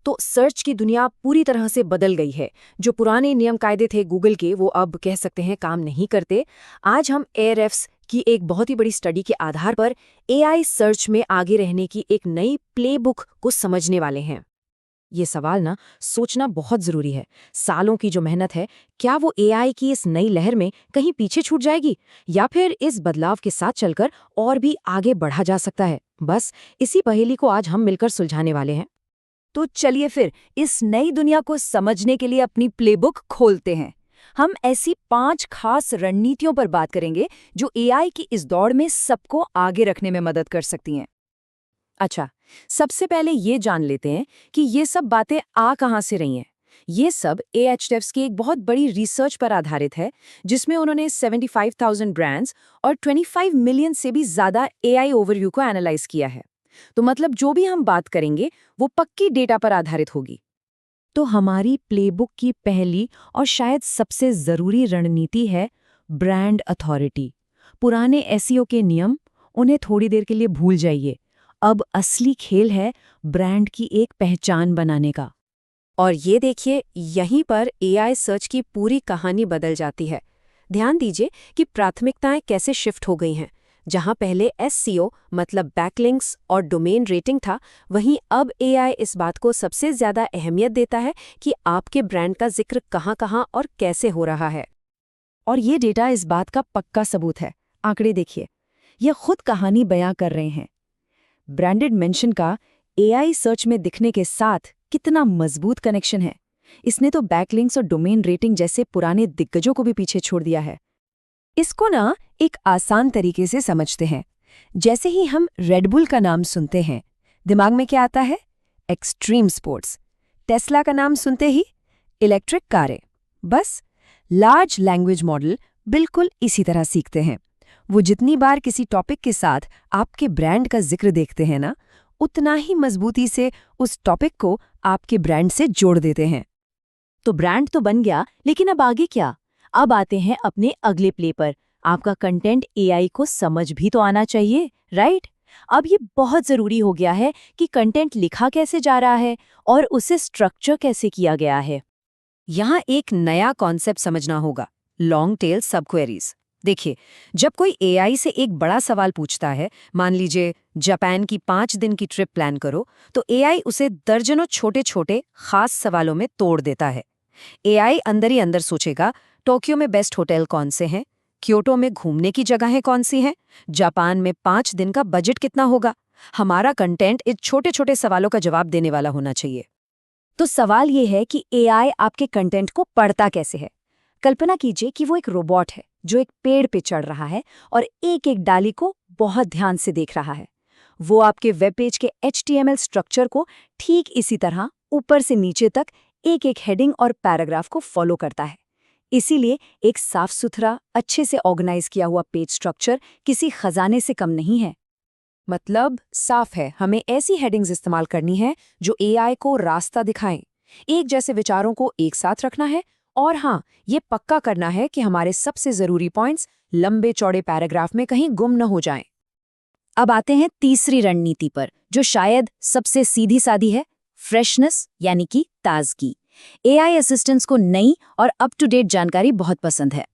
तो सर्च की दुनिया पूरी तरह से बदल गई है। जो पुराने नियम कायदे थे गूगल के, वो अब कह सकते हैं काम नहीं करते। आज हम एआरएफ्स की एक बहुत ही बड़ी स्टडी के आधार पर एआई सर्च में आगे रहने की एक नई प्लेबुक को समझने वाले हैं। ये सवाल ना सोचना बहुत जरूरी है। सालों की जो मेहनत है, क्या वो एआई की इस नई लहर में कहीं पीछे छूट जाएगी, या फिर इस बदलाव के साथ चलकर और भी आगे बढ़ा जा सकता है? बस इसी पहेली को आज हम मिलकर सुलझाने वाले हैं। तो चलिए फिर इस नई दुनिया को समझने के लिए अपनी प्लेबुक खोलते हैं। हम ऐसी 5 खास रणनीतियों पर बात करेंगे जो एआई की इस दौड़ में सबको आगे रखने में मदद कर सकती हैं। अच्छा, सबसे पहले ये जान लेते हैं कि ये सब बातें आ कहाँ से रही हैं। ये सब एएचएफ्स की एक बहुत बड़ी रिसर्च पर आधारित है, जिसमें उन्होंने 75,000 ब्रांड्स और 25 मिलियन से भी ज़्यादा एआई ओवरव्यू को एनालाइज किया है। तो मतलब जो भी हम बात करेंगे वो पक्की डेटा पर आधारित होगी। तो हमारी प्लेबुक की पहली और शायद सबसे ज़रूरी रणनीति है ब्रांड अथॉरिटी। पुराने एसईओ के नियम, उन्हें थोड़ी देर के लिए भूल जाइए। अब असली खेल है ब्रांड की एक पहचान बनाने का। और ये देखिए, यहीं पर एआई सर्च की पूरी कहानी बदल जाती है। ध्यान दीजिए कि प्राथमिकताएं कैसे शिफ्ट हो गई हैं। जहां पहले एसईओ मतलब बैकलिंक्स और डोमेन रेटिंग था, वहीं अब एआई इस बात को सबसे ज्यादा अहमियत देता है कि आपके ब्रांड का जिक्र कहां-कहां और कैसे हो रहा है। और ये डेटा इस बात का पक्का सबूत है। आंकड़े देखिए, ये खुद कहानी बयां कर रहे हैं। ब्रांडेड मेंशन का एआई सर्च में दिखने के साथ कितना मजबूत कनेक्शन है। इसने तो बैकलिंक्स और डोमेन रेटिंग जैसे पुराने दिग्गजों को भी पीछे छोड़ दिया है। इसको ना एक आसान तरीके से समझते हैं। जैसे ही हम रेडबुल का नाम सुनते हैं, दिमाग में क्या आता है? Extreme sports. टेस्ला का नाम सुनते ही इलेक्ट्रिक कारें। बस लार्ज लैंग्वेज मॉडल बिल्कुल इसी तरह सीखते हैं। वो जितनी बार किसी टॉपिक के साथ आपके ब्रांड का जिक्र देखते हैं ना, उतना ही मजबूती से उस टॉपिक को आपके ब्रांड से जोड़ देते हैं। तो ब्रांड तो बन गया, लेकिन अब आगे क्या? अब आते हैं अपने अगले प्ले पर। आपका कंटेंट एआई को समझ भी तो आना चाहिए, राइट? अब ये बहुत जरूरी हो गया है कि कंटेंट लिखा कैसे जा रहा है और उसे स्ट्रक्चर कैसे किया गया है। यहाँ एक नया कॉन्सेप्ट समझना होगा, लॉन्ग टेल सब क्वेरीज। देखिए, जब कोई एआई से एक बड़ा सवाल पूछता है, मान लीजिए जापान की 5 दिन की ट्रिप प्लान करो, तो एआई उसे दर्जनों छोटे छोटे खास सवालों में तोड़ देता है। एआई अंदर ही अंदर सोचेगा, टोक्यो में बेस्ट होटल कौन से हैं, क्योटो में घूमने की जगहें कौन सी हैं, जापान में 5 दिन का बजट कितना होगा। हमारा कंटेंट इन छोटे छोटे सवालों का जवाब देने वाला होना चाहिए। तो सवाल ये है कि एआई आपके कंटेंट को पढ़ता कैसे है। कल्पना कीजिए कि वो एक रोबोट है जो एक पेड़ पे चढ़ रहा है और एक एक डाली को बहुत ध्यान से देख रहा है। वो आपके वेब पेज के HTML स्ट्रक्चर को ठीक इसी तरह ऊपर से नीचे तक एक एक हेडिंग और पैराग्राफ को फॉलो करता है। इसीलिए एक साफ सुथरा, अच्छे से ऑर्गेनाइज किया हुआ पेज स्ट्रक्चर किसी खजाने से कम नहीं है। मतलब साफ है, हमें ऐसी हेडिंग्स इस्तेमाल करनी है जो एआई को रास्ता दिखाएं। एक जैसे विचारों को एक साथ रखना है, और हाँ, ये पक्का करना है कि हमारे सबसे जरूरी पॉइंट्स लंबे चौड़े पैराग्राफ में कहीं गुम न हो जाएं। अब आते हैं तीसरी रणनीति पर, जो शायद सबसे सीधी सादी है, फ्रेशनेस यानी कि ताजगी। एआई असिस्टेंट्स को नई और अप टू डेट जानकारी बहुत पसंद है।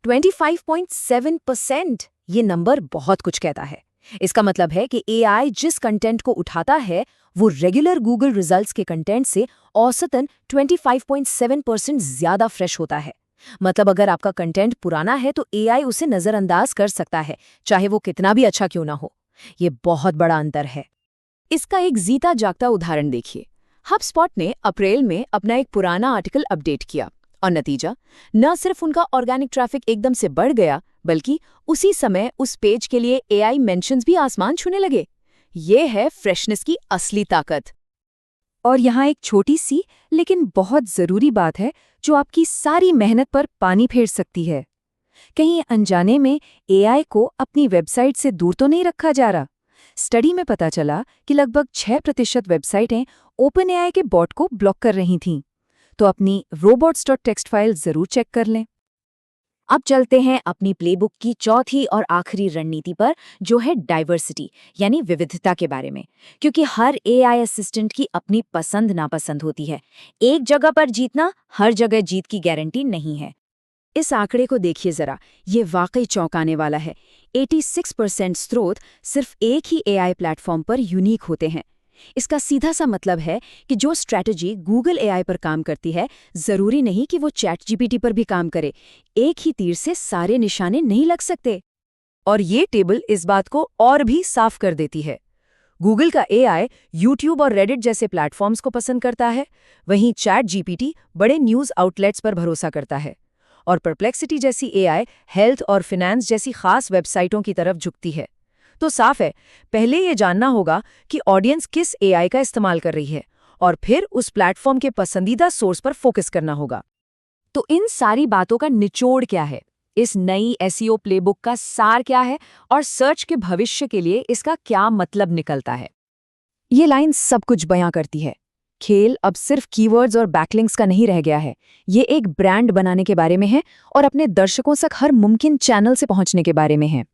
25.7% ये नंबर बहुत कुछ कहता है। इसका मतलब है कि एआई जिस कंटेंट को उठाता है, वो रेगुलर गूगल रिजल्ट्स के कंटेंट से औसतन 25.7% ज्यादा फ्रेश होता है। मतलब अगर आपका कंटेंट पुराना है तो एआई उसे नजरअंदाज कर सकता है, चाहे वो कितना भी अच्छा क्यों ना हो। ये बहुत बड़ा अंतर है। इसका एक जीता जागता उदाहरण देखिए। हबस्पॉट ने अप्रैल में अपना एक पुराना आर्टिकल अपडेट किया और नतीजा, न सिर्फ उनका ऑर्गेनिक ट्रैफिक एकदम से बढ़ गया, बल्कि उसी समय उस पेज के लिए एआई मेंशन्स भी आसमान छूने लगे। ये है फ्रेशनेस की असली ताकत। और यहाँ एक छोटी सी लेकिन बहुत जरूरी बात है जो आपकी सारी मेहनत पर पानी फेर सकती है। कहीं अनजाने में एआई को अपनी वेबसाइट से दूर तो नहीं रखा जा रहा। स्टडी में पता चला कि लगभग 6% वेबसाइटें ओपनएआई के बॉट को ब्लॉक कर रही थीं। तो अपनी robots.txt फाइल जरूर चेक कर लें। अब चलते हैं अपनी प्लेबुक की चौथी और आखिरी रणनीति पर, जो है डाइवर्सिटी यानी विविधता के बारे में। क्योंकि हर एआई असिस्टेंट की अपनी पसंद नापसंद होती है। एक जगह पर जीतना हर जगह जीत की गारंटी नहीं है। इस आंकड़े को देखिए जरा, ये वाकई चौंकाने वाला है। 86% स्रोत सिर्फ एक ही एआई प्लेटफॉर्म पर यूनिक होते हैं। इसका सीधा सा मतलब है कि जो स्ट्रैटेजी गूगल एआई पर काम करती है, जरूरी नहीं कि वो चैटजीपीटी पर भी काम करे। एक ही तीर से सारे निशाने नहीं लग सकते। और ये टेबल इस बात को और भी साफ कर देती है। गूगल का एआई यूट्यूब और रेडिट जैसे प्लेटफॉर्म्स को पसंद करता है, वहीं चैटजीपीटी बड़े न्यूज़ आउटलेट्स पर भरोसा करता है। और परप्लेक्सिटी जैसी एआई हेल्थ और फिनेंस जैसी खास वेबसाइटों की तरफ झुकती है। तो साफ है, पहले ये जानना होगा कि ऑडियंस किस एआई का इस्तेमाल कर रही है, और फिर उस प्लेटफॉर्म के पसंदीदा सोर्स पर फोकस करना होगा। तो इन सारी बातों का निचोड़ क्या है? इस नई एसईओ प्लेबुक का सार क्या है, और सर्च के भविष्य के लिए इसका क्या मतलब निकलता है? ये लाइन सब कुछ बयां करती है। खेल अब सिर्फ कीवर्ड्स और बैकलिंक्स का नहीं रह गया है। ये एक ब्रांड बनाने के बारे में है और अपने दर्शकों तक हर मुमकिन चैनल से पहुंचने के बारे में है।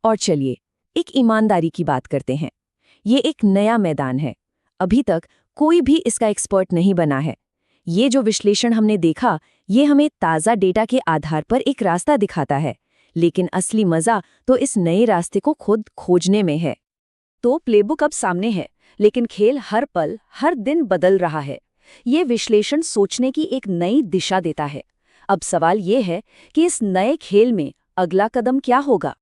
और चलिए, एक ईमानदारी की बात करते हैं। ये एक नया मैदान है। अभी तक कोई भी इसका एक्सपर्ट नहीं बना है। ये जो विश्लेषण हमने देखा, ये हमें ताज़ा डेटा के आधार पर एक रास्ता दिखाता है, लेकिन असली मज़ा तो इस नए रास्ते को खुद खोजने में है। तो प्लेबुक अब सामने है, लेकिन खेल हर पल, हर दिन बदल रहा है। ये विश्लेषण सोचने की एक नई दिशा देता है। अब सवाल ये है कि इस नए खेल में अगला कदम क्या होगा?